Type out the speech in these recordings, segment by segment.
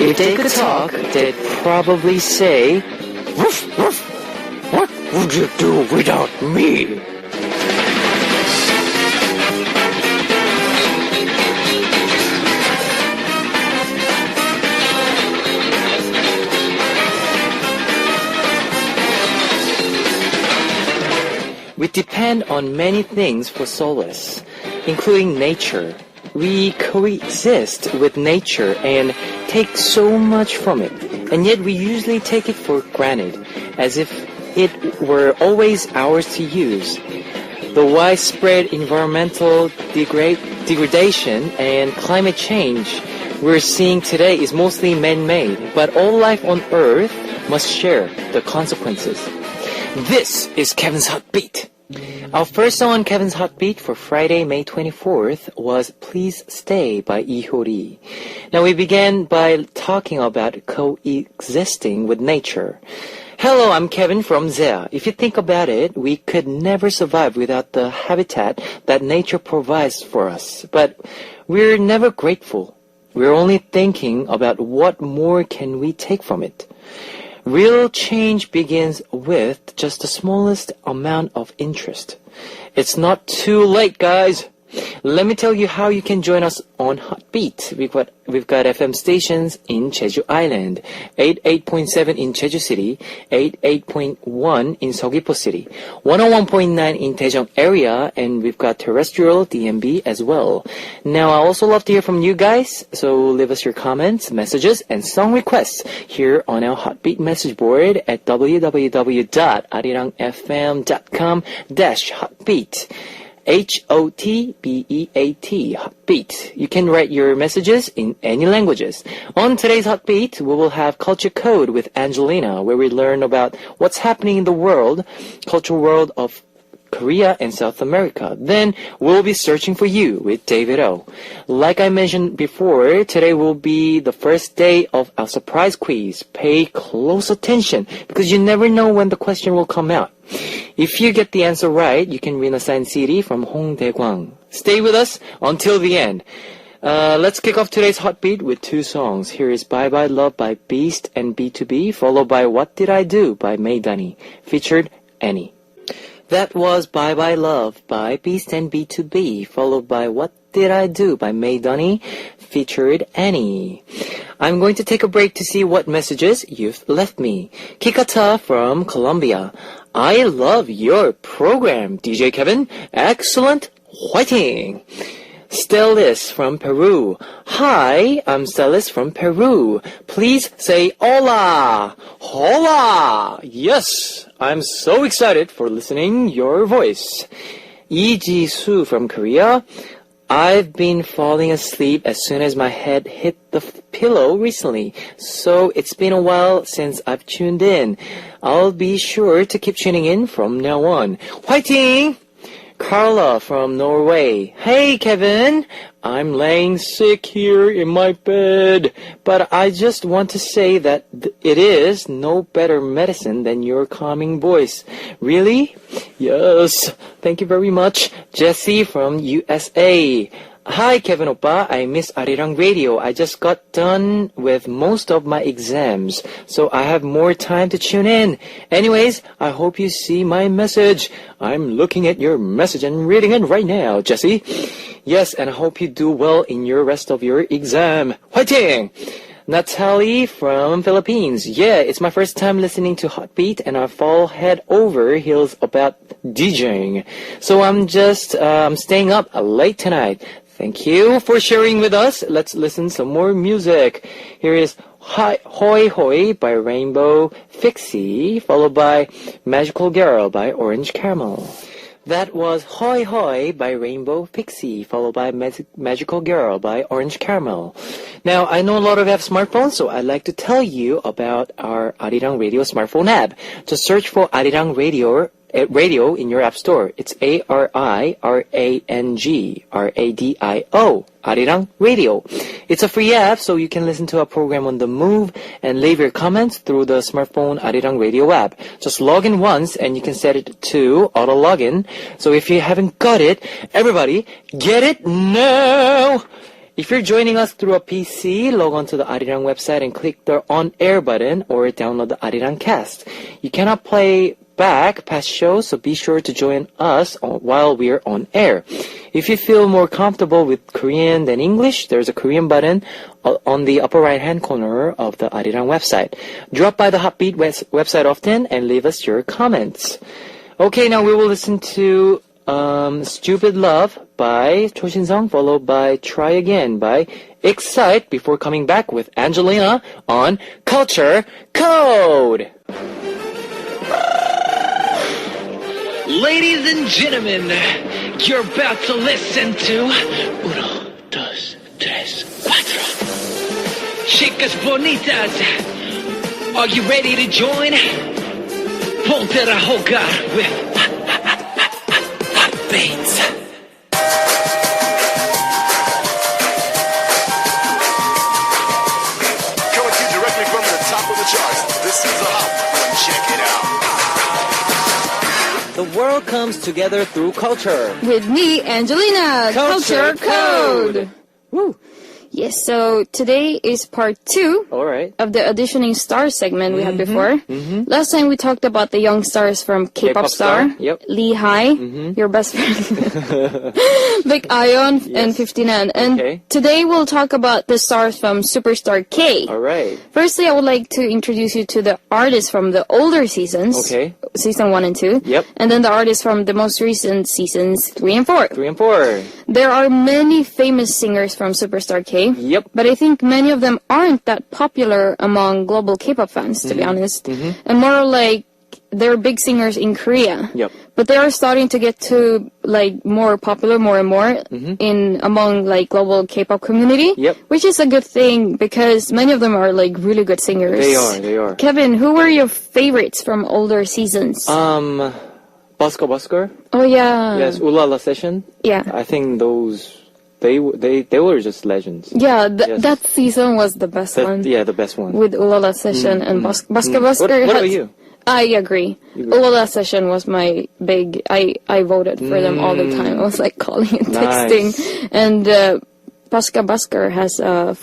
If they could talk, they'd probably say, Woof, woof. What would you do without me? we depend on many things for solace, including nature. We coexist with nature and take so much from it, and yet we usually take it for granted, as if it were always ours to use. The widespread environmental degradation and climate change we're seeing today is mostly man-made, but all life on Earth must share the consequences. This is Kevin's Hot Beat. Our first song on Kevin's Hot Beat for Friday, May 24th was Please Stay by Lee Hyori. Now we began by talking about coexisting with nature. Hello, I'm Kevin from ZEA. If you think about it, we could never survive without the habitat that nature provides for us. But we're never grateful. We're only thinking about what more can we take from it. Real change begins with just the smallest amount of interest. It's not too late, guys. Let me tell you how you can join us on Hot Beat. We've got FM stations in Jeju Island, 88.7 in Jeju City, 88.1 in Seogwipo City, 101.9 in Daejeong area, and we've got terrestrial DMB as well. Now, I also love to hear from you guys, so leave us your comments, messages, and song requests here on our Hot Beat message board at www.arirangfm.com/hotbeat. HOTBEAT, Hotbeat. You can write your messages in any languages. On today's Hotbeat, we will have Culture Code with Angelina, where we learn about what's happening in the world, cultural world of Korea and South America. Then we'll be searching for you with David O. Like I mentioned before, today will be the first day of our surprise quiz. Pay close attention because you never know when the question will come out. If you get the answer right, you can win a signed CD from Hong Dae-kwang. Stay with us until the end. Let's kick off today's Hot Beat with two songs. Here is Bye Bye Love by Beast and B2B, followed by What Did I Do by May Dunny, featured Annie. That was Bye Bye Love by Beast and B2B, followed by What Did I Do by May Dunny, featured Annie. I'm going to take a break to see what messages you've left me. Kikata from Colombia. I love your program, DJ Kevin. Excellent. Whiting. Stelis from Peru. Hi, I'm Stelis from Peru. Please say hola. Hola. Yes, I'm so excited for listening your voice. Lee Ji-soo from Korea. I've been falling asleep as soon as my head hit the pillow recently, so it's been a while since I've tuned in. I'll be sure to keep tuning in from now on. Fighting! Carla from Norway. Hey, Kevin! I'm laying sick here in my bed, but I just want to say that it is no better medicine than your calming voice. Really? Yes. Thank you very much. Jessie from USA. Hi, Kevin Oppa. I miss Arirang Radio. I just got done with most of my exams, so I have more time to tune in. Anyways, I hope you see my message. I'm looking at your message and reading it right now, Jessie. Yes, and I hope you do well in your rest of your exam. Fighting! Natalie from Philippines. Yeah, it's my first time listening to Hot Beat, and I fall head over heels about DJing. So I'm just staying up late tonight. Thank you for sharing with us. Let's listen some more music. Here is Hoi Hoi by Rainbow Fixie, followed by Magical Girl by Orange Caramel. That was Hoi Hoi by Rainbow Pixie, followed by Magical Girl by Orange Caramel. Now, I know a lot of you have smartphones, so I'd like to tell you about our Arirang Radio smartphone app. Just search for Arirang Radio in your app store. It's ARIRANG RADIO, Arirang Radio. It's a free app, so you can listen to our program on the move and leave your comments through the smartphone Arirang Radio app. Just log in once and you can set it to auto login. So if you haven't got it, everybody, get it now! If you're joining us through a PC, log on to the Arirang website and click the On Air button or download the Arirang Cast. You cannot play back past shows, so be sure to join us while we're on air. If you feel more comfortable with Korean than English, there's a Korean button on the upper right-hand corner of the Arirang website. Drop by the Hotbeat website often and leave us your comments. Okay, now we will listen to Stupid Love by Cho Shin-sung, followed by Try Again by Excite, before coming back with Angelina on Culture Code. Ladies and gentlemen, you're about to listen to Uno, Dos, Tres, Cuatro. Chicas bonitas, are you ready to join? Ponte a jugar with Beats. Coming to you directly from the top of the charts. This is a hot one. Check it out. The world comes together through culture. With me, Angelina. Culture Code. Woo. Yes, so today is part 2 All right. of the auditioning star segment we had before. Last time we talked about the young stars from K-pop star, Yep. Lee Hai, your best friend, Big Ion, and 59. And Okay. today we'll talk about the stars from Superstar K. All right. Firstly, I would like to introduce you to the artists from the older seasons. Okay. Season 1 and 2. Yep. And then the artists from the most recent seasons 3 and 4. 3 and 4. There are many famous singers from Superstar K. Yep. But I think many of them aren't that popular among global K-pop fans, to be honest. And more like they're big singers in Korea. Yep. But they are starting to get to like more popular more and more in among like global K-pop community. Yep. Which is a good thing because many of them are like really good singers. They are. Kevin, who were your favorites from older seasons? Busker. Oh yeah. Yes, Ulala Session. Yeah. I think those they were just legends. Yeah, Yes. that season was the best one. Yeah, the best one. With Ulala Session and Busker. Busker What about has- you? I agree. Ulala Session was my big. I voted for them all the time. I was like calling and texting. Nice. And Busker has a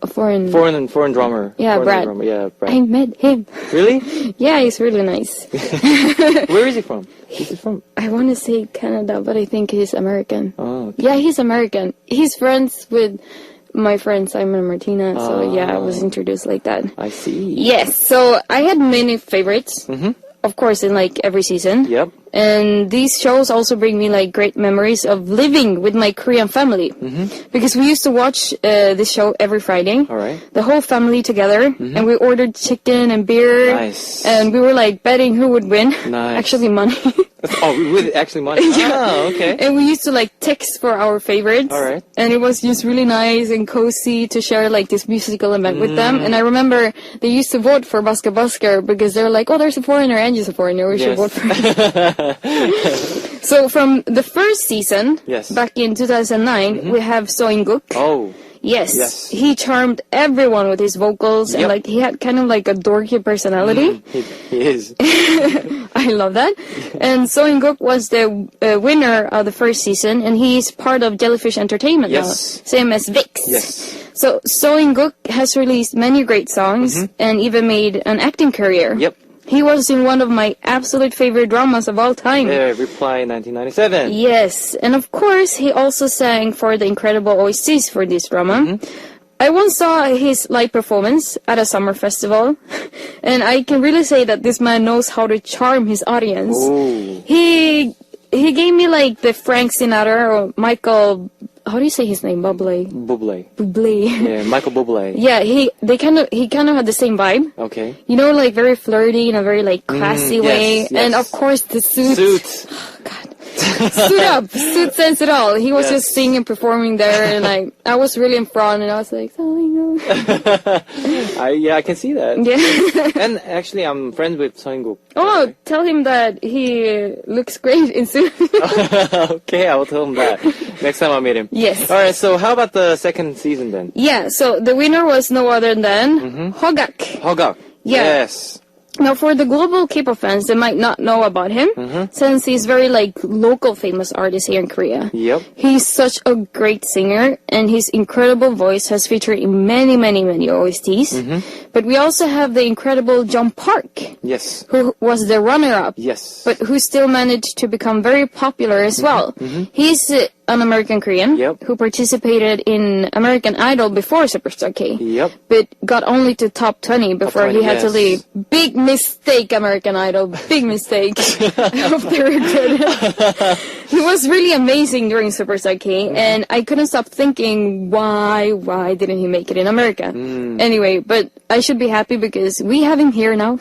foreign. Foreign drummer. Yeah, Foreign Brad. Drummer. Yeah, Brad. I met him. Really? Yeah, he's really nice. Where is he from? Is he from? I want to say Canada, but I think he's American. Oh, okay. Yeah, he's American. He's friends with my friend Simon and Martina. So yeah, I was introduced like that. I see. Yes, so I had many favorites, of course, in like every season. Yep. And these shows also bring me like great memories of living with my Korean family. Because we used to watch this show every Friday. All right. The whole family together. And we ordered chicken and beer. Nice. And we were like betting who would win. Nice. Actually, money. Oh, with actually money. Oh, okay. And we used to like text for our favorites. All right. And it was just really nice and cozy to share like this musical event with them. And I remember they used to vote for Busker because they're like, oh, there's a foreigner and just a foreigner. We should Yes. vote for him. So from the first season, Yes. back in 2009, we have So In-guk. Oh, Yes. Yes. He charmed everyone with his vocals and Yep. like he had kind of like a dorky personality. he is. I love that. And So In-guk was the winner of the first season, and he's part of Jellyfish Entertainment now, Yes. same as VIX. Yes. So In-guk has released many great songs and even made an acting career. Yep. He was in one of my absolute favorite dramas of all time. Reply 1997. Yes, and of course, he also sang for the incredible OSTs for this drama. I once saw his live performance at a summer festival, and I can really say that this man knows how to charm his audience. Ooh. He gave me like the Frank Sinatra or Michael. How do you say his name? Bublé. Bublé. Bublé. Yeah, Michael Bublé. Yeah, he kind of had the same vibe. Okay. You know, like very flirty in a very like classy yes, way, yes. and of course the suit. Suits. God. Suit up, suit sense it all. He was Yes. just singing, performing there, and like I was really in front, and I was like, oh, I can see that. yeah. And actually, I'm friends with Seo In-guk. Oh, tell him that he looks great in suit. Okay, I will tell him that next time I meet him. Yes. All right. So, how about the second season then? Yeah. So the winner was no other than Hogak. Hogak. Yeah. Yes. Now, for the global K-pop fans, they might not know about him, since he's very, like, local famous artist here in Korea. Yep. He's such a great singer, and his incredible voice has featured in many, many, many OSTs. But we also have the incredible Jung Park, Yes. who was the runner-up, Yes. but who still managed to become very popular as well. He's an American Korean Yep. who participated in American Idol before Superstar K, Yep. but got only to top 20 before 20, he had to yes. leave. Big mistake, American Idol. Big mistake. I hope they regret it. He was really amazing during Superstar K, and I couldn't stop thinking, why didn't he make it in America? Anyway, but I should be happy because we have him here now.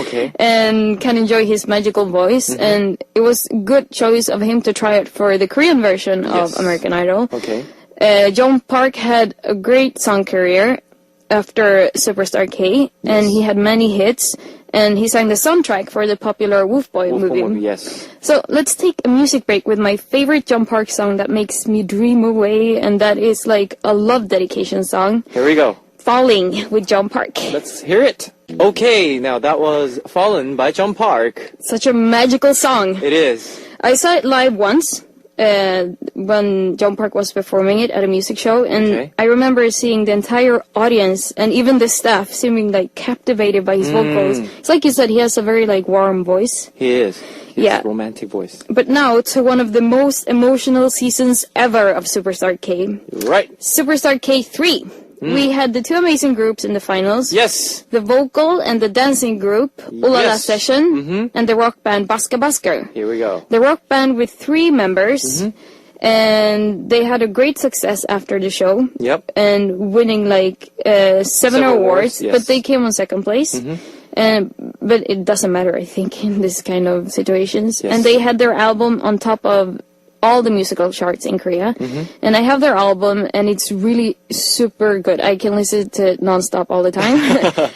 Okay. And can enjoy his magical voice, and it was good choice of him to try it for the Korean version of Yes. American Idol. Okay. Jung Park had a great song career after Superstar K, and he had many hits, and he sang the soundtrack for the popular Wolf Boy movie. Yes. So let's take a music break with my favorite Jung Park song that makes me dream away, and that is like a love dedication song, Here we go. Falling with Jung Park. Let's hear it. Okay, now that was Fallen by Jung Park. Such a magical song. It is. I saw it live once when Jung Park was performing it at a music show, and Okay. I remember seeing the entire audience and even the staff seeming like captivated by his vocals. It's like you said, he has a very like warm voice. He is. His Yeah. romantic voice. But now to one of the most emotional seasons ever of Superstar K. Right. Superstar K3. We had the two amazing groups in the finals. Yes. The vocal and the dancing group, Ulala Yes. Session, and the rock band Basker Basker. Here we go. The rock band with 3 members, and they had a great success after the show, Yep. and winning like 7 Several awards, awards, yes. but they came on second place. But it doesn't matter, I think, in this kind of situations. Yes. And they had their album on top of all the musical charts in Korea. And I have their album, and it's really super good. I can listen to it nonstop all the time.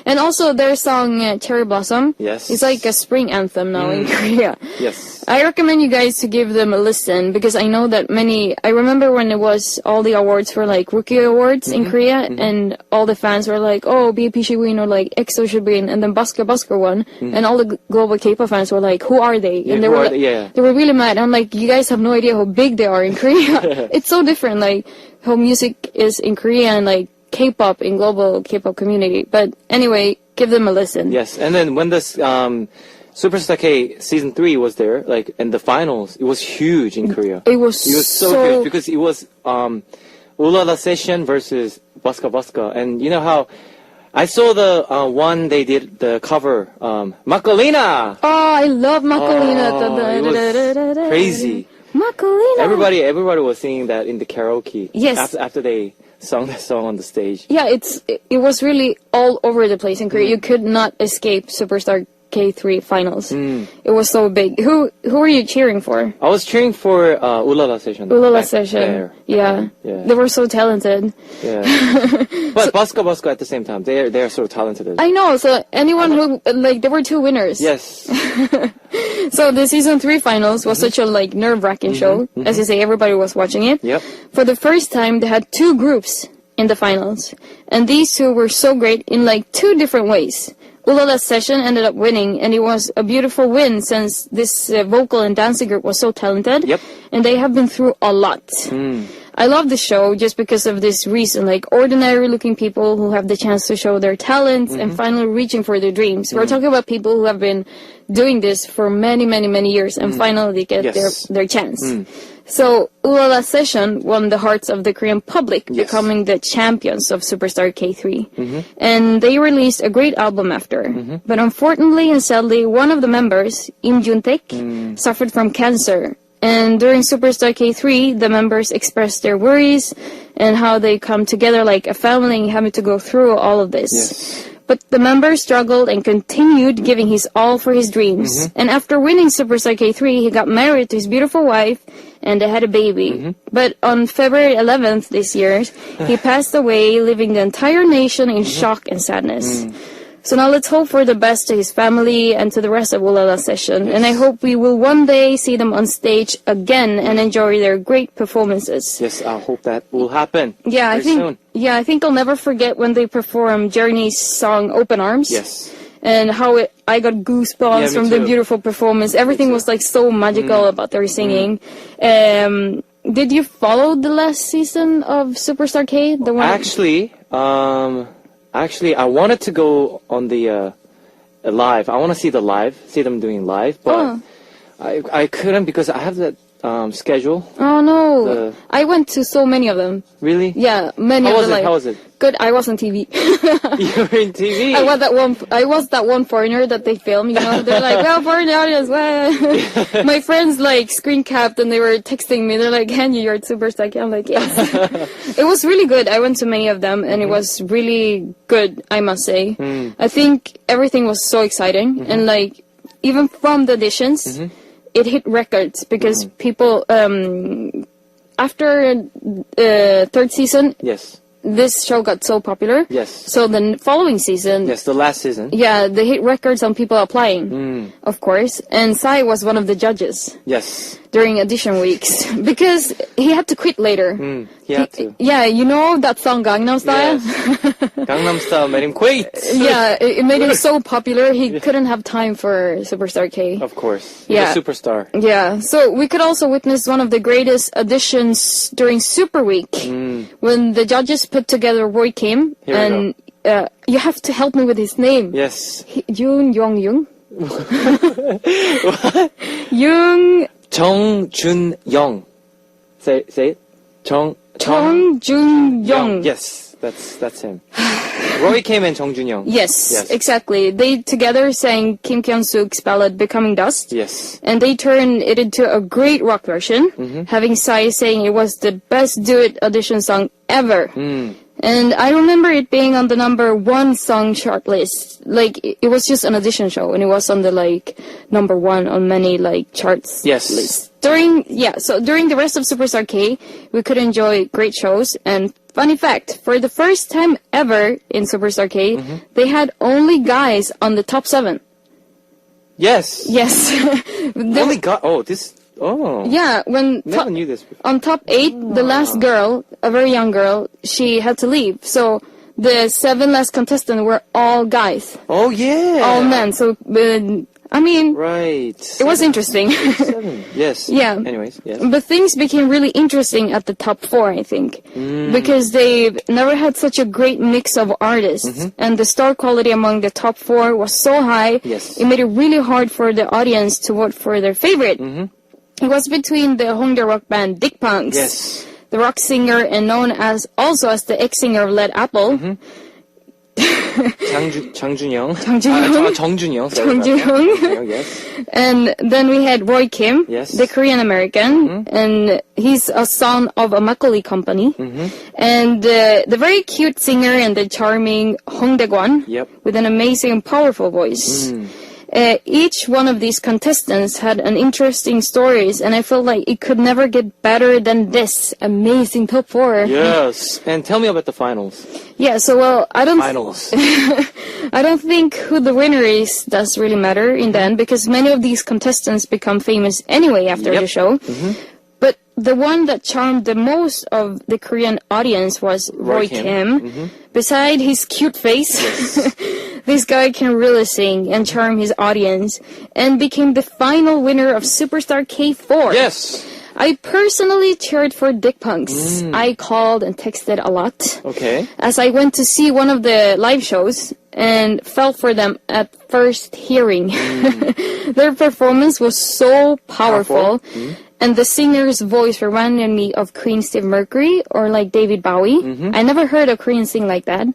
And also their song Cherry Blossom. Yes. It's like a spring anthem now in Korea. Yes. I recommend you guys to give them a listen, because I know that I remember when it was all the awards for like Rookie Awards in Korea, and all the fans were like, oh, BP should win, or like EXO should win, and then Basker Basker won, and all the global K-pop fans were like, who are they? Yeah, And they who were are like, they? Yeah. they were really mad. I'm like, you guys have no idea how big they are in Korea. It's so different, like how music is in Korea and like K-pop in global K-pop community. But anyway, give them a listen. Yes. And then when this Superstar K season 3 was there, like in the finals, it was huge in Korea. It was so huge because it was Ulala Session versus Baska Baska, and you know how I saw the one they did the cover Macarena. Oh, I love Macarena. It was crazy. Macarena. Everybody was singing that in the karaoke. Yes. After they sung that song on the stage. Yeah, it was really all over the place in Korea. You could not escape Superstar K3 finals. It was so big. Who were you cheering for? I was cheering for Ulala Session. Ulala back Session. there. Yeah. Yeah. They were so talented. Yeah. But Baska Baska at the same time, they are so talented. I know. So anyone who like there were 2 winners. Yes. So the season 3 finals was such a like nerve-wracking show. As you say, everybody was watching it. Yep. For the first time, they had 2 groups in the finals, and these 2 were so great in like 2 different ways. Ulala Session ended up winning, and it was a beautiful win since this vocal and dancing group was so talented. Yep. And they have been through a lot. I love the show just because of this reason, like ordinary-looking people who have the chance to show their talents and finally reaching for their dreams. We're talking about people who have been doing this for many, many, many years and finally get Yes. their chance. So Ulala Session won the hearts of the Korean public, Yes. becoming the champions of Superstar K3. And they released a great album after. But unfortunately and sadly, one of the members, Im Jun-taek, suffered from cancer. And during Superstar K3, the members expressed their worries and how they come together like a family having to go through all of this. Yes. But the member struggled and continued giving his all for his dreams. And after winning Superstar K3, he got married to his beautiful wife and they had a baby. But on February 11th this year, he passed away, leaving the entire nation in shock and sadness. So now let's hope for the best to his family and to the rest of Ulala Session. And I hope we will one day see them on stage again and enjoy their great performances. Yes, I hope that will happen. Yeah, very soon. I think I'll never forget when they performed Journey's song Open Arms. Yes. and how I got goosebumps Yeah, me from the too. beautiful performance. Everything was like so magical about their singing. Did you follow the last season of Superstar K? The one Actually, I wanted to go on the live. I want to see them doing live, but I couldn't because I have that schedule. Oh no! The- I went to so many of them. Really? Yeah, many How of was them. it? How was it? Good. I was on TV. You were in TV. I was that one foreigner that they filmed. You know, they're like, "Well, foreign audience." Well. My friends like screen capped and they were texting me. They're like, "Henry, you're at Superstar." I'm like, "Yes." It was really good. I went to many of them and it was really good. I must say. I think everything was so exciting and like even from the auditions, it hit records because people after third season. Yes. This show got so popular. Yes. So the following season, Yes, the last season. yeah, they hit records on people applying, of course. And Psy was one of the judges Yes. during audition weeks because he had to quit later. He had to. Yeah, you know that song Gangnam Style? Yes. Gangnam Style made him quit. Yeah, it made him so popular he couldn't have time for Superstar K. Of course. Yeah. He's a superstar. Yeah, so we could also witness one of the greatest auditions during Super Week when the judges put together Roy Kim Here we and you have to help me with his name. Yes. Yoon Yong-young? Yoon Jung Jun-young. Say it. Jung Jun-young. Yes, that's him. Roy Kim and Jung Jun-young. Yes, Yes. exactly. They together sang Kim Kyung-suk's ballad Becoming Dust. Yes. And they turned it into a great rock version, having Psy saying it was the best duet audition song ever. And I remember it being on the #1 song chart list. Like, it was just an audition show, and it was on the, like, #1 on many, like, charts Yes. lists. During the rest of Superstar K, we could enjoy great shows. And funny fact, for the first time ever in Superstar K, they had only guys on the top 7. Yes. Yes. Only got. Oh. Yeah, when Never knew this before. on top 8, the last girl, a very young girl, she had to leave. So the 7 last contestants were all guys, Oh yeah. all men. So I mean, Right. it was interesting. 7. Yes. Yeah. Anyways, yes. But things became really interesting at the top 4, I think, because they've never had such a great mix of artists, and the star quality among the top 4 was so high. Yes. It made it really hard for the audience to vote for their favorite. It was between the Hongdae rock band Dick Punks, Yes. the rock singer and known as also as the ex-singer of Led Apple, Jung Jun-young. Jung-jun-young. Jung Jun-young. Jung-jun-young. Yes. And then we had Roy Kim, Yes. the Korean American, and he's a son of a Macaulay company. And the very cute singer and the charming Hong Dae-kwan Yep. with an amazing, powerful voice. Each one of these contestants had an interesting stories, and I felt like it could never get better than this amazing top 4. Yes. And tell me about the finals. Yeah, so well, I don't think who the winner is does really matter in the end, because many of these contestants become famous anyway after Yep. the show. But the one that charmed the most of the Korean audience was Roy Kim. Beside his cute face, this guy can really sing and charm his audience, and became the final winner of Superstar K4. Yes. I personally cheered for Dick Punks. I called and texted a lot. Okay. As I went to see one of the live shows and felt for them at first hearing. Their performance was so powerful. And the singer's voice reminded me of Queen Steve Mercury or like David Bowie. I never heard a Korean sing like that.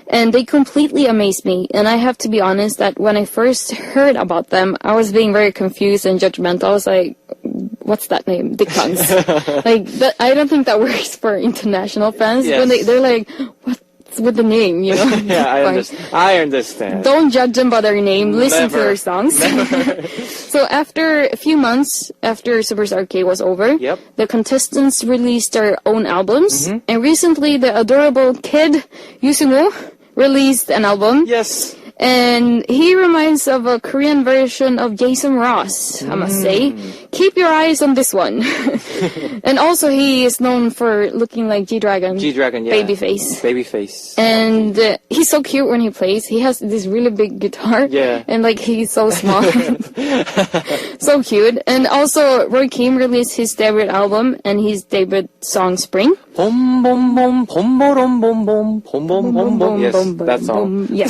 And they completely amazed me. And I have to be honest that when I first heard about them, I was being very confused and judgmental. I was like, what's that name? Dick Punks. I don't think that works for international fans. Yes. When they're like, what's with the name, you know? Yeah, Fine. I understand. Don't judge them by their name. Listen to Never. their songs. So after a few months after Superstar K was over, Yep. the contestants released their own albums. And recently, the adorable kid Yoo Seung-woo released an album. Yes. And he reminds of a Korean version of Jason Ross, I must say. keep your eyes on this one. And also he is known for looking like G-Dragon. G-Dragon, yeah. Babyface. Babyface. And he's so cute when he plays. He has this really big guitar. Yeah. And like he's so small. So cute. And also Roy Kim released his debut album and his debut song Spring. Bom bom bom bom bom bom bom bom bom bom bom. Yes, that song. Yeah.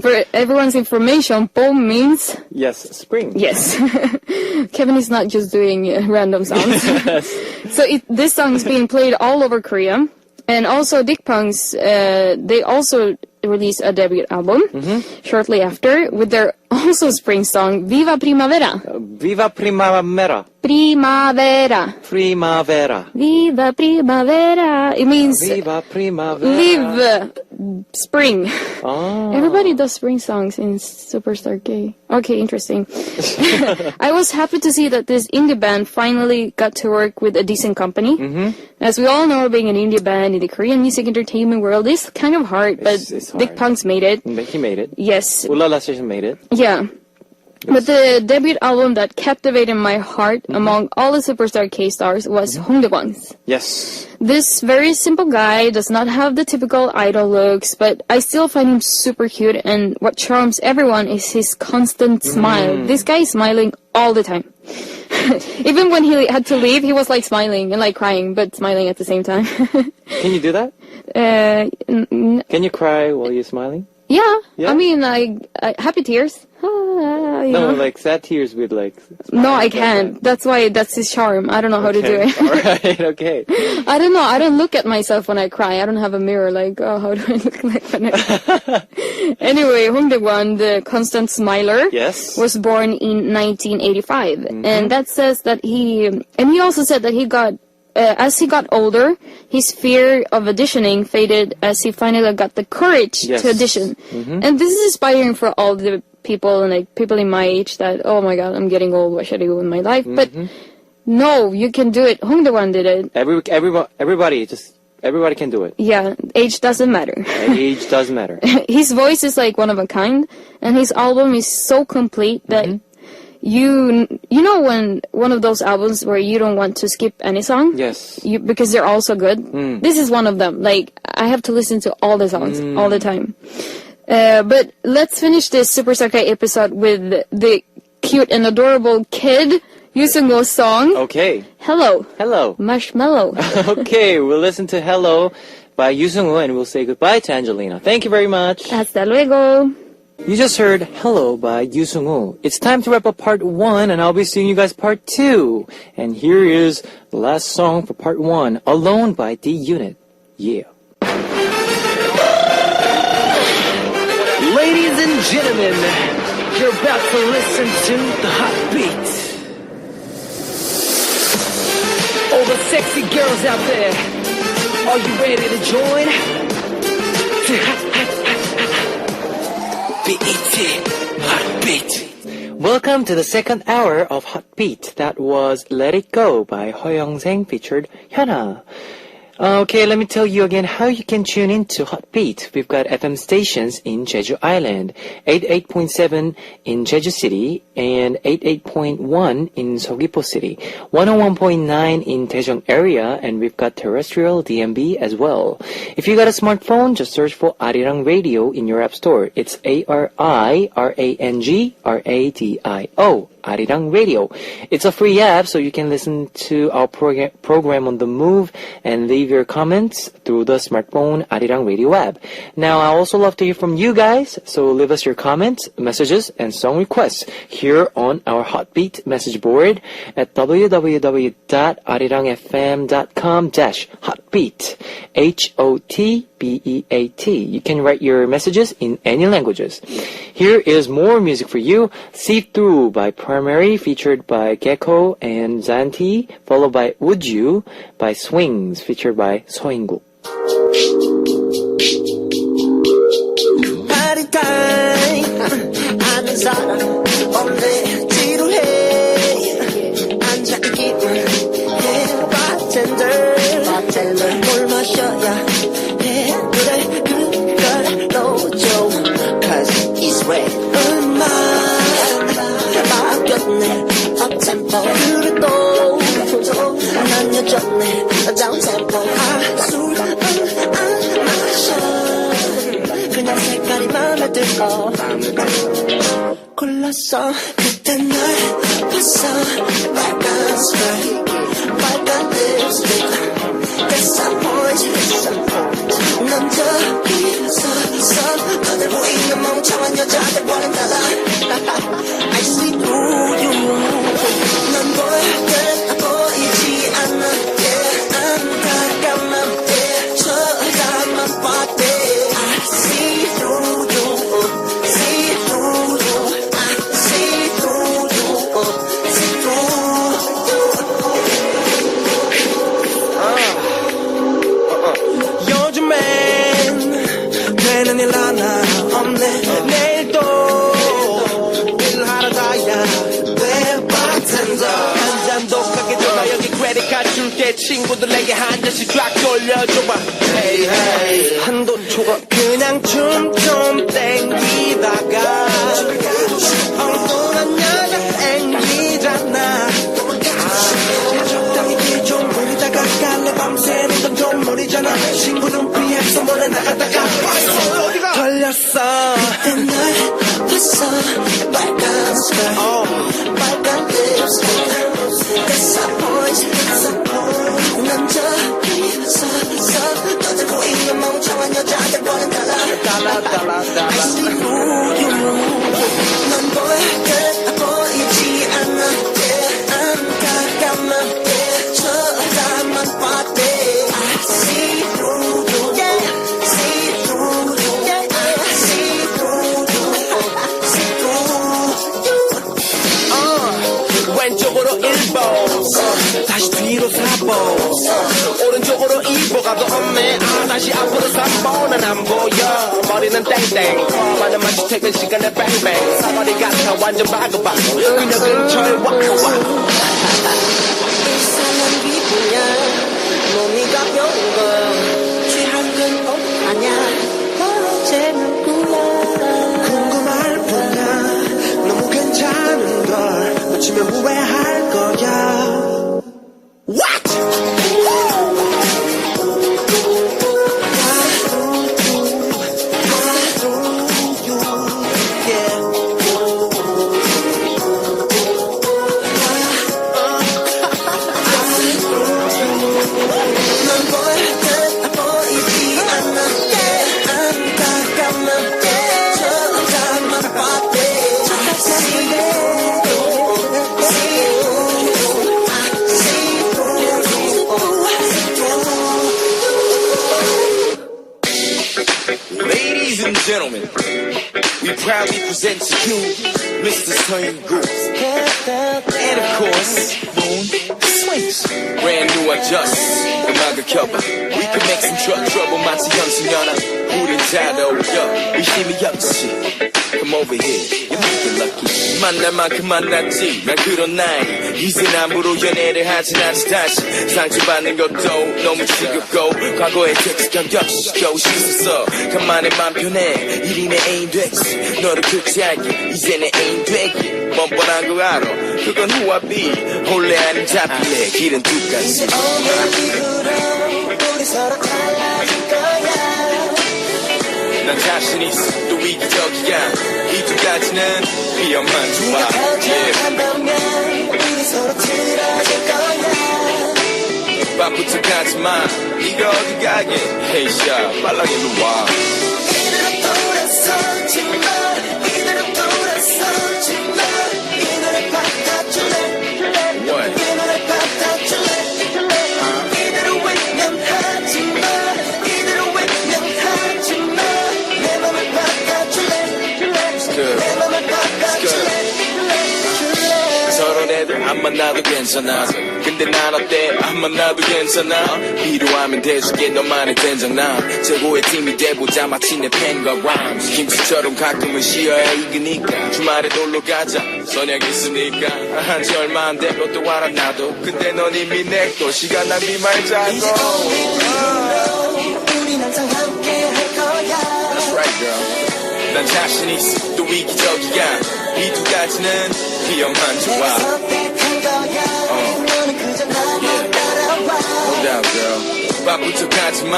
For everyone's information, bom means Yes, spring. yes. Kevin is not just doing random songs. So this song is being played all over Korea. And also Dick Punks, they also released a debut album shortly after with their also spring song Viva Primavera. Viva Primavera. Primavera. Primavera. Viva Primavera. It means Viva Primavera. live spring. Oh. Everybody does spring songs in Superstar K. Okay, interesting. I was happy to see that this indie band finally got to work with a decent company. As we all know, being an indie band in the Korean music entertainment world is kind of hard, but It's hard. Dick Punks made it. He made it. Yes. Ulala Station made it. Yeah. But the debut album that captivated my heart among all the Superstar K-stars was Hongdaekwang's. Yes. This very simple guy does not have the typical idol looks, but I still find him super cute, and what charms everyone is his constant smile. This guy is smiling all the time. Even when he had to leave, he was like smiling and like crying, but smiling at the same time. Can you do that? Can you cry while you're smiling? Yeah. Yeah? I mean, I happy tears. You No, know. like sad tears with like. No, I like can't. that. That's why that's his charm. I don't know how to do Okay. it. All right. Okay. I don't know. I don't look at myself when I cry. I don't have a mirror like, oh, how do I look like when I cry? Anyway, Hongdaekwang, the constant smiler, Yes. was born in 1985. And that says that he also said that he got, as he got older, his fear of auditioning faded as he finally got the courage Yes. to audition. And this is inspiring for all the people and like people in my age that, oh my god, I'm getting old, what should I do with my life? But no, you can do it. Hongdaekwang did it. Everybody can do it. Yeah, age doesn't matter. Age doesn't matter. His voice is like one of a kind, and his album is so complete that you know when one of those albums where you don't want to skip any song? Yes. Because they're all so good. This is one of them. Like, I have to listen to all the songs all the time. But let's finish this Superstar K episode with the cute and adorable kid Yusungo's song, Okay. Hello, Hello. Marshmallow. Okay, we'll listen to Hello by Yoo Seung-woo and we'll say goodbye to Angelina. Thank you very much. Hasta luego. You just heard Hello by Yoo Seung-woo. It's time to wrap up part 1 and I'll be seeing you guys part 2. And here is the last song for part 1, Alone by D-Unit. Yeah. Ladies and gentlemen, you're about to listen to the Hot Beat. All the sexy girls out there, are you ready to join? Hot Beat. Welcome to the second hour of Hot Beat. That was Let It Go by Heo Young-seng featured Hyuna. Okay, let me tell you again how you can tune in to Hot Beat. We've got FM stations in Jeju Island, 88.7 in Jeju City, and 88.1 in Seogwipo City, 101.9 in Daejeong area, and we've got terrestrial DMB as well. If you got a smartphone, just search for Arirang Radio in your app store. It's ARIRANG RADIO. Arirang Radio. It's a free app, so you can listen to our program on the move and leave your comments through the smartphone Arirang Radio app. Now, I also love to hear from you guys, so leave us your comments, messages, and song requests here on our Hotbeat message board at www.arirangfm.com/hotbeat. HOTBEAT. You can write your messages in any languages. Here is more music for you. See Through by Primary, featured by Gecko and Zanti, followed by Would You by Swings, featured by Soinguk. Party time 아는 사람 없네 지루해 앉아있기만 해 bartender 뭘 마셔야 해 그래 그걸 넣어줘 Cause it's red 음악 바뀌었네 uptempo 들어 골랐어 그때 널 봤어 빨간 스카이 빨간 립스틱 That's a point 넌 저기 서서 너들 보이는 멍청한 여자들과는 달라 I see through you 넌 보일 듯 보이지 않아 안타까운 쳐다만 봐도 I see through you see through you I see through you see through you 요즘엔 되는 일 하나 없네 내일도 일하러 가야 돼 bartender 한 잔 더 가게 줘봐 여기 크레딧 카드 줄게 친구들에게 한 잔씩 쫙 돌려줘봐 Hey hey 한도 초과 그냥 춤 좀 땡기다가 엉뚱한 여자 땡기잖아 적당히 길 좀 부리다가 갈래 밤새는 건 좀 무리잖아 친구는 피해서 몰래 나가다가 어디가 걸렸어 그때 널 봤어 빨간 스카이 빨간 립스틱 That's a point 난 저기 서서 너들 보이는 멍청한 여자들과는 달라 I see through you 넌 보일 듯 보이지 않아 안타까운 쳐다만 봐도 I see through you see through you I see through you see through you 왼쪽으로 1보 다시 뒤로 4보 오른쪽으로 2보 가도 없네 다시 앞으로 3보 난 안 보여 머리는 땡땡 맞아 마치 퇴근 시간에 뱅뱅 사거리 같아 완전 바그바그 그녀 근처에 와와 이상한 기분이야 몸이 가벼운 걸 취한 건 아냐 도대체 누구야 궁금할 뿐이야 너무 괜찮은 걸 놓치면 후회할 거야 What? Ladies and gentlemen, we proudly present to you Mr. Sonny Goose. And of course, Moon Swings. Brand new adjust, 음악을 켜봐. We can make some trouble, 마치 현승연아. 우린 잘 어울려, 의심이 없지. Come over here, you're looking lucky. 만날 만큼 만났지, 난 그런 나이. 이제 남부로 연애를 하진 않지 다시. 상처받는 것도 너무 지겹고, 과거의 텍스트 역시 겨우 씻었어. 간만에 맘 편해, 일이 내 애인 됐지. 너를 교체할게, 이제 내 애인 되기. 뻔뻔한 거 알아, 그건 후합이. 원래 아닌 잡힐래, 길은 두 가지. 우리 서로 달라질 거야 난 자신 있어, 또 이기적이야. 이 두 가지는 위험만 좋아. 한다면 우리 서로 틀어질 거야 밥부터 가지마, 네가 어디 가게. 헤이샤, 빨라게 놓아. 이대로 돌아서지 마 이대로 돌아서지 마 이 노래 바꿔줄래 What? 이 노래 바꿔줄래 이대로 외면하지 마 이대로 외면하지 마 내 맘을 바꿔줄래 내 맘을 바꿔줄래 서로 애들 안 만나도 괜찮아. 근데 난 어때? 안 만나도 괜찮아. 필요하면 대줄게 너만의 된장남. 최고의 팀이 돼보자 마치 내 팬과 라임스. 김치처럼 가끔은 쉬어야 익으니까. 주말에 놀러 가자 선약 있으니까. 한지 얼마 안 된 것도 알아 나도. 근데 넌 이미 냈고 시간 낭비 말자고. 이제 우린 항상 함께 할 거야 That's right girl. 난 자신 있어, 또 이기적이야. 이 두 가지는 위험한 조합. 선택한 거야 너는 그저 나만 따라와 No doubt, girl. 밥부터 가지마,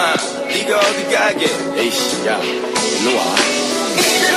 네가 어디 가게. 에이씨, 야, 일로 와. 이대로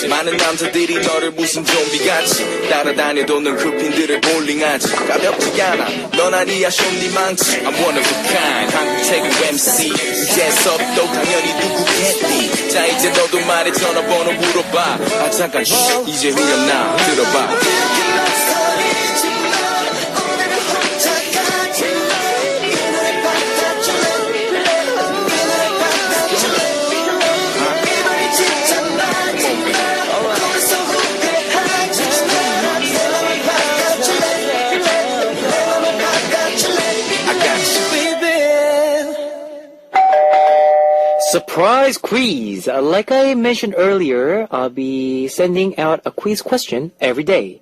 많은 남자들이 너를 무슨 좀비같이 따라다녀도 넌 그 핀들을 볼링하지 가볍지 않아 넌 아니야 쇼니 망치 I'm one of a kind 한국 최고 MC 이재석도 당연히 누구겠니 자 이제 너도 말해 전화번호 물어봐 아 잠깐 쉬 이제 흘렸나 들어봐 Surprise quiz! Like I mentioned earlier, I'll be sending out a quiz question every day.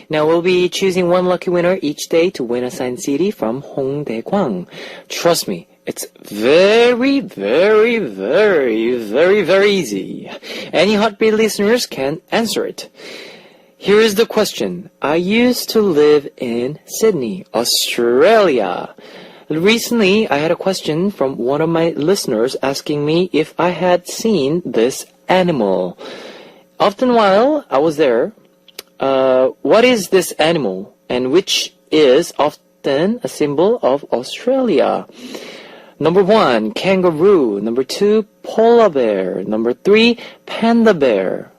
Now we'll be choosing one lucky winner each day to win a signed CD from Hongdae Kwang. Trust me, it's very, very, very, very, very easy. Any Heartbeat listeners can answer it. Here is the question. I used to live in Sydney, Australia. Recently, I had a question from one of my listeners asking me if I had seen this animal. Often while I was there, what is this animal and which is often a symbol of Australia? Number 1, kangaroo. Number 2, polar bear. Number 3, panda bear.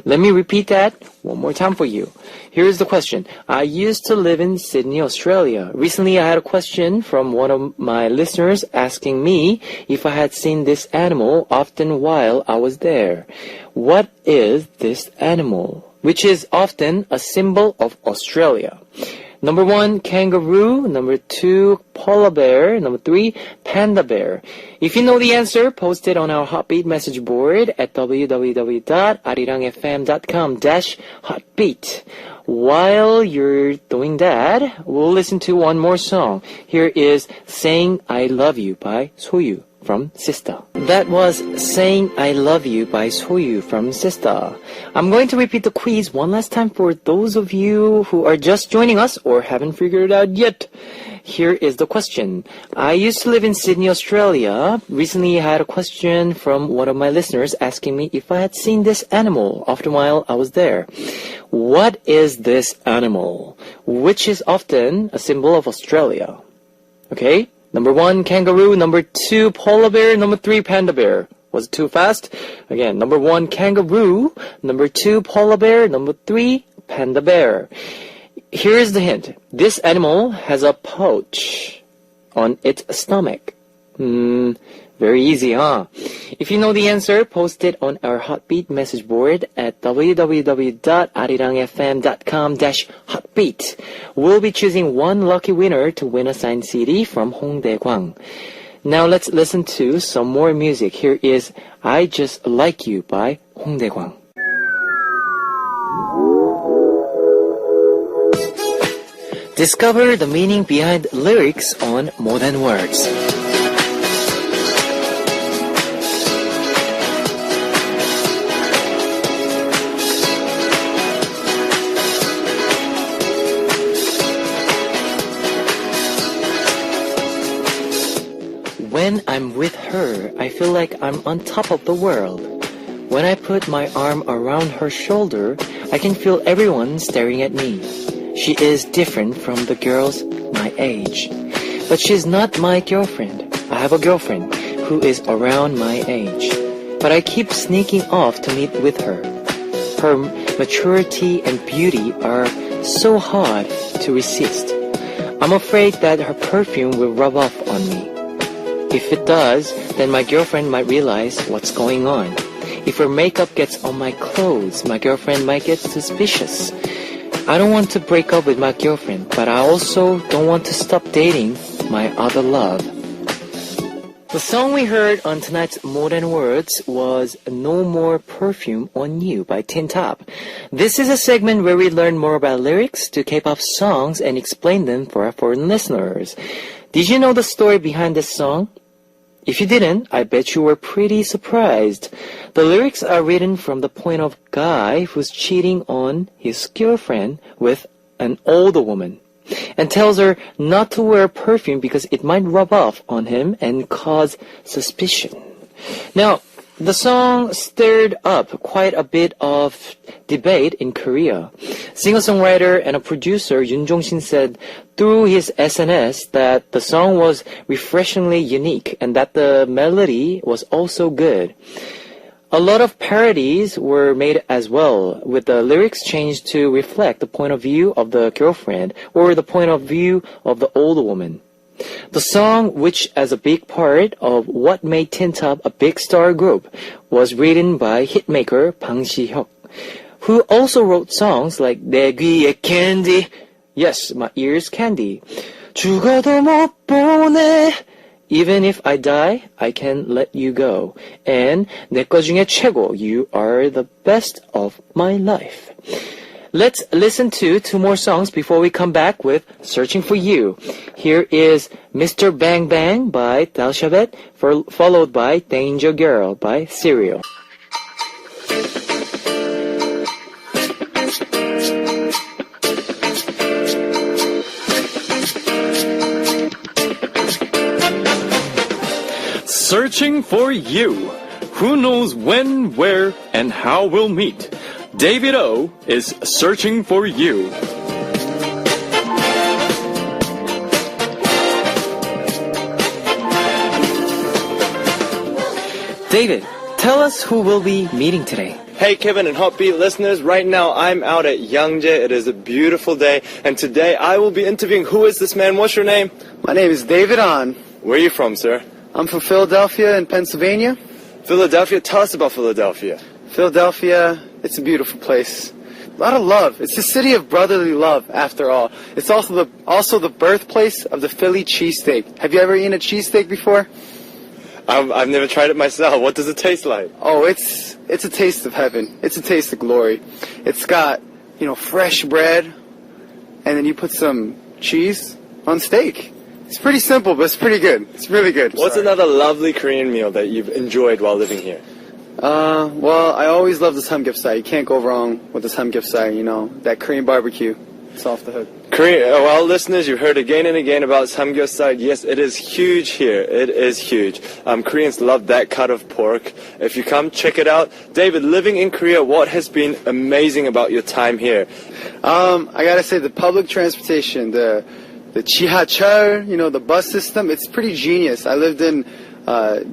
Let me repeat that one more time for you. Here's the question. I used to live in Sydney, Australia. Recently, I had a question from one of my listeners asking me if I had seen this animal often while I was there. What is this animal? Which is often a symbol of Australia. Number 1, kangaroo. Number 2, polar bear. Number 3, panda bear. If you know the answer, post it on our Heartbeat message board at www.arirangfm.com/heartbeat. While you're doing that, we'll listen to one more song. Here is Saying I Love You by Soyu from Sista. That was Saying I Love You by Soyu from Sista. I'm going to repeat the quiz one last time for those of you who are just joining us or haven't figured it out yet. Here is the question. I used to live in Sydney, Australia. Recently, I had a question from one of my listeners asking me if I had seen this animal often while I was there. What is this animal? Which is often a symbol of Australia. Okay? Number 1, kangaroo. Number 2, polar bear. Number 3, panda bear. Was it too fast? Again, number 1, kangaroo. Number 2, polar bear. Number 3, panda bear. Here is the hint. This animal has a pouch on its stomach. Very easy, huh? If you know the answer, post it on our Heartbeat message board at www.arirangfm.com/heartbeat. We'll be choosing one lucky winner to win a signed CD from Hongdae Kwang. Now let's listen to some more music. Here is I Just Like You by Hongdae Kwang. Discover the meaning behind lyrics on More Than Words. When I'm with her, I feel like I'm on top of the world. When I put my arm around her shoulder, I can feel everyone staring at me. She is different from the girls my age. But she's not my girlfriend. I have a girlfriend who is around my age. But I keep sneaking off to meet with her. Her maturity and beauty are so hard to resist. I'm afraid that her perfume will rub off on me. If it does, then my girlfriend might realize what's going on. If her makeup gets on my clothes, my girlfriend might get suspicious. I don't want to break up with my girlfriend, but I also don't want to stop dating my other love. The song we heard on tonight's More Than Words was No More Perfume on You by Tin Top. This is a segment where we learn more about lyrics to K-pop songs and explain them for our foreign listeners. Did you know the story behind this song? If you didn't, I bet you were pretty surprised. The lyrics are written from the point of a guy who's cheating on his girlfriend with an older woman and tells her not to wear perfume because it might rub off on him and cause suspicion. Now, The song stirred up quite a bit of debate in Korea. Singer-songwriter and a producer Yoon Jong-shin said through his SNS that the song was refreshingly unique and that the melody was also good. A lot of parodies were made as well, with the lyrics changed to reflect the point of view of the girlfriend or the point of view of the older woman. The song, which as a big part of what made Tintop a big star group, was written by hitmaker Bang Si-hyuk, who also wrote songs like 내 귀에 candy, yes, my ears candy, 죽어도 못 보내, even if I die, I can let you go, and 내 거 중에 최고, you are the best of my life. Let's listen to two more songs before we come back with Searching for You. Here is Mr. Bang Bang by Dalshabet, followed by Danger Girl by Serial. Searching for You. Who knows when, where, and how we'll meet? David O is searching for you. David, tell us who we'll be meeting today. Hey Kevin and Hotbeat listeners, right now I'm out at Yangjae. It is a beautiful day, and today I will be interviewing who is this man? What's your name? My name is David On. Where are you from, sir? I'm from Philadelphia in Pennsylvania. Philadelphia? Tell us about Philadelphia. Philadelphia, it's a beautiful place. A lot of love. It's a city of brotherly love, after all. It's also the birthplace of the Philly cheesesteak. Have you ever eaten a cheesesteak before? I've never tried it myself. What does it taste like? Oh, it's a taste of heaven. It's a taste of glory. It's got, fresh bread, and then you put some cheese on steak. It's pretty simple, but it's pretty good. It's really good. What's another lovely Korean meal that you've enjoyed while living here? Well, I always love the samgyeopsal. You can't go wrong with the samgyeopsal, that Korean barbecue. It's off the hook. Well, listeners, you've heard again and again about samgyeopsal. Yes, it is huge here. It is huge. Koreans love that cut of pork. If you come, check it out. David, living in Korea, what has been amazing about your time here? I gotta say, the public transportation, the 지하철, the bus system, it's pretty genius. I lived in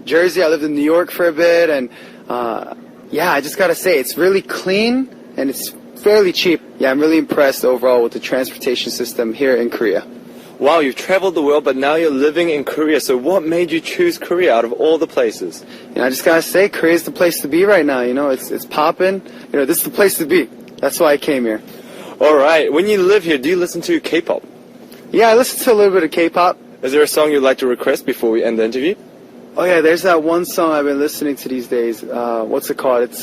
Jersey, I lived in New York for a bit, and I just gotta say, it's really clean, and it's fairly cheap. Yeah, I'm really impressed overall with the transportation system here in Korea. Wow, you've traveled the world, but now you're living in Korea. So what made you choose Korea out of all the places? I just gotta say, Korea's the place to be right now. It's popping. This is the place to be. That's why I came here. All right. When you live here, do you listen to K-pop? Yeah, I listen to a little bit of K-pop. Is there a song you'd like to request before we end the interview? Oh yeah, there's that one song I've been listening to these days. What's it called? It's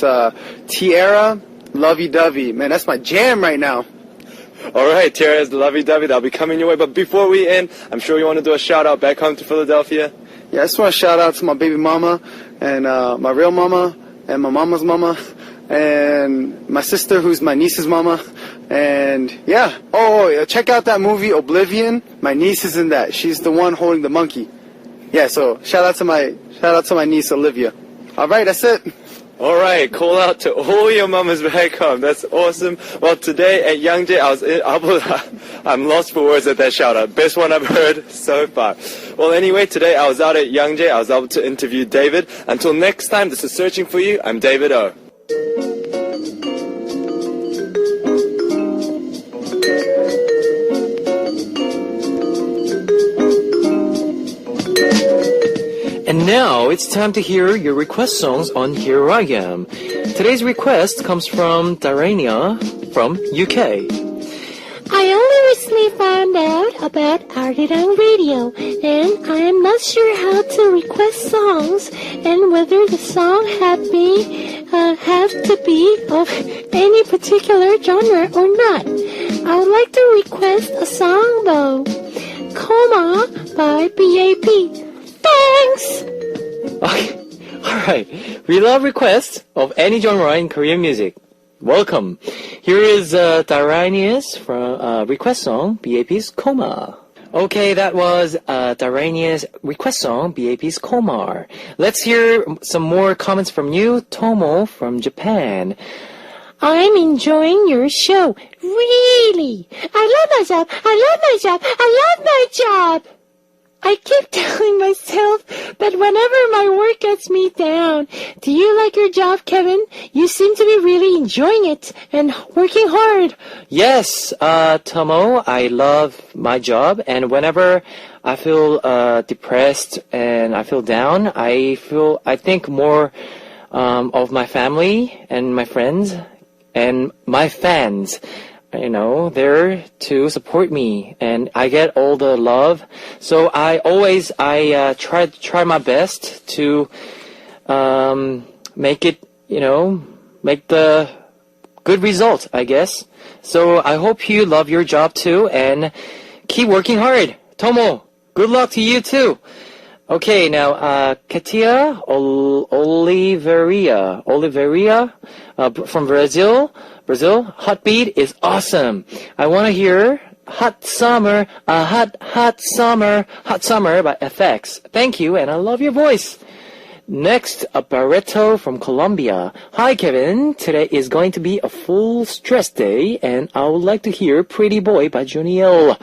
Tierra, Lovey Dovey. Man, that's my jam right now. All right, Tierra's Lovey Dovey. That'll be coming your way. But before we end, I'm sure you want to do a shout out back home to Philadelphia. Yeah, I just want to shout out to my baby mama and my real mama and my mama's mama and my sister who's my niece's mama. And yeah, check out that movie Oblivion. My niece is in that. She's the one holding the monkey. Yeah, so shout out to my niece Olivia. All right, that's it. All right, call out to all your mamas back home. That's awesome. Well, today at Yangjae, I'm lost for words at that shout out. Best one I've heard so far. Well, anyway, today I was out at Yangjae. I was able to interview David. Until next time, this is Searching for You. I'm David O. And now it's time to hear your request songs on Here I Am. Today's request comes from Darania from UK. I only recently found out about Arirang Radio, and I am not sure how to request songs and whether the song have to be of any particular genre or not. I would like to request a song though. Coma by BAP. Thanks! Okay. Alright. We love requests of any genre in Korean music. Welcome. Here is Darania's from request song, BAP's Coma. Okay, that was Darania's request song, BAP's Komar. Let's hear some more comments from you, Tomo from Japan. I'm enjoying your show. Really. I love my job. I love my job. I love my job. I keep telling myself that whenever my work gets me down. Do you like your job, Kevin? You seem to be really enjoying it and working hard. Yes, Tomo, I love my job, and whenever I feel depressed and I feel down, I think more of my family and my friends and my fans. You know, they're to support me, and I get all the love. So I try my best to make it, make the good result, I guess. So I hope you love your job too, and keep working hard. Tomo, good luck to you too. Okay, now Katia Oliveira from Brazil, Hot Beat is awesome. I want to hear Hot Summer by FX. Thank you, and I love your voice. Next, Barreto from Colombia. Hi, Kevin. Today is going to be a full stress day, and I would like to hear Pretty Boy by Juniel.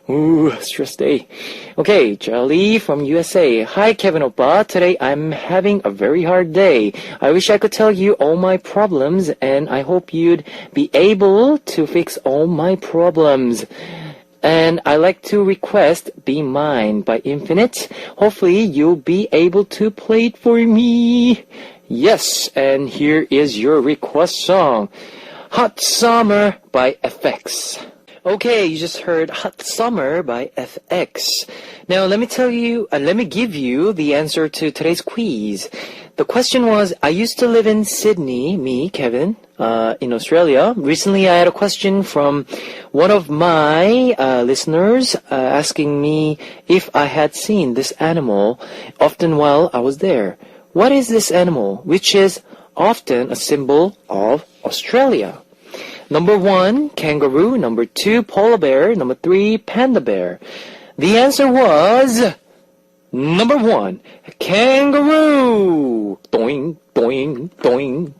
Ooh, stress day. Okay, Charlie from USA. Hi, Kevin Oppa. Today I'm having a very hard day. I wish I could tell you all my problems, and I hope you'd be able to fix all my problems. And I like to request Be Mine by Infinite. Hopefully you'll be able to play it for me. Yes, and here is your request song. Hot Summer by FX. Okay, you just heard Hot Summer by FX. Now let me give you the answer to today's quiz. The question was, I used to live in Sydney, me, Kevin, in Australia. Recently I had a question from one of my listeners asking me if I had seen this animal often while I was there. What is this animal, which is often a symbol of Australia? Number 1, kangaroo. Number 2, polar bear. Number 3, panda bear. The answer was number 1, kangaroo. Doing, doing, doing.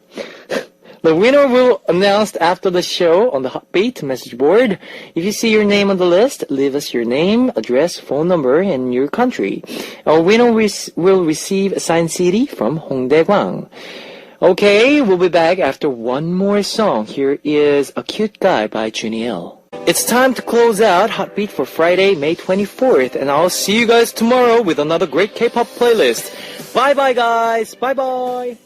The winner will announce after the show on the Hotbeat message board. If you see your name on the list, leave us your name, address, phone number, and your country. Our winner will receive a signed CD from Hongdae Gwang. Okay, we'll be back after one more song. Here is A Cute Guy by Juniel. It's time to close out Hotbeat for Friday, May 24th, and I'll see you guys tomorrow with another great K-pop playlist. Bye-bye, guys. Bye-bye.